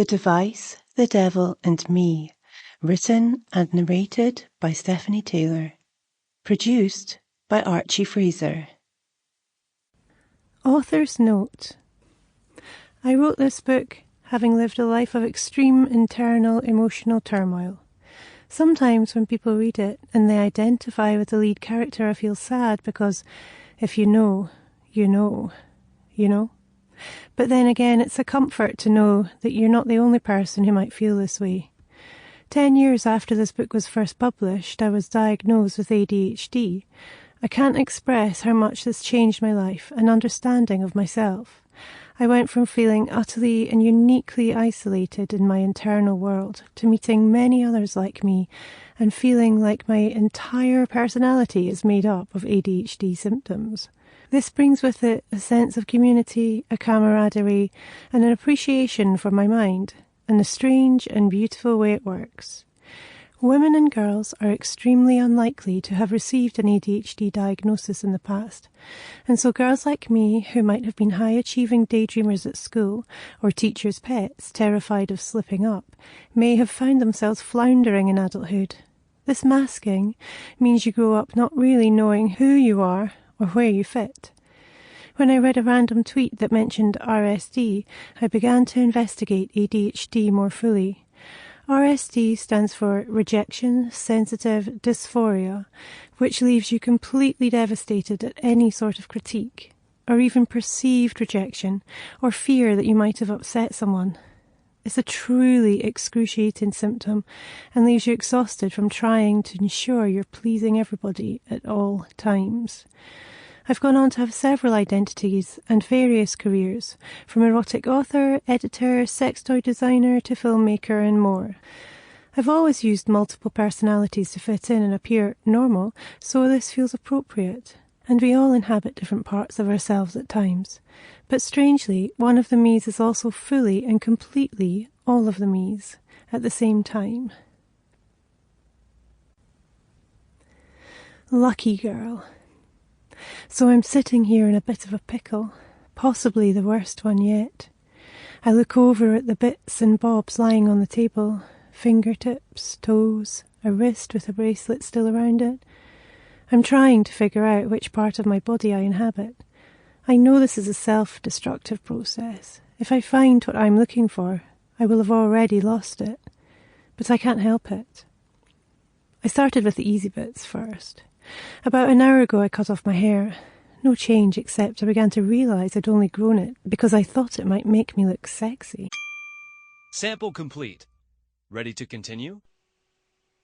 The Device, the Devil and Me, written and narrated by Stephanie Taylor. Produced by Archie Fraser. Author's note. I wrote this book having lived a life of extreme internal emotional turmoil. Sometimes when people read it and they identify with the lead character, I feel sad because if you know, you know, you know. But then again, it's a comfort to know that you're not the only person who might feel this way. 10 years after this book was first published, I was diagnosed with ADHD. I can't express how much this changed my life and understanding of myself. I went from feeling utterly and uniquely isolated in my internal world to meeting many others like me and feeling like my entire personality is made up of ADHD symptoms. This brings with it a sense of community, a camaraderie, and an appreciation for my mind, and the strange and beautiful way it works. Women and girls are extremely unlikely to have received an ADHD diagnosis in the past, and so girls like me, who might have been high-achieving daydreamers at school, or teachers' pets, terrified of slipping up, may have found themselves floundering in adulthood. This masking means you grow up not really knowing who you are, or where you fit. When I read a random tweet that mentioned RSD, I began to investigate ADHD more fully. RSD stands for Rejection Sensitive Dysphoria, which leaves you completely devastated at any sort of critique, or even perceived rejection, or fear that you might have upset someone. It's a truly excruciating symptom and leaves you exhausted from trying to ensure you're pleasing everybody at all times. I've gone on to have several identities and various careers, from erotic author, editor, sex toy designer to filmmaker and more. I've always used multiple personalities to fit in and appear normal, so this feels appropriate. And we all inhabit different parts of ourselves at times. But strangely, one of the me's is also fully and completely all of the me's at the same time. Lucky girl. So I'm sitting here in a bit of a pickle, possibly the worst one yet. I look over at the bits and bobs lying on the table, fingertips, toes, a wrist with a bracelet still around it. I'm trying to figure out which part of my body I inhabit. I know this is a self-destructive process. If I find what I'm looking for, I will have already lost it. But I can't help it. I started with the easy bits first. About an hour ago I cut off my hair. No change, except I began to realise I'd only grown it because I thought it might make me look sexy. Sample complete. Ready to continue?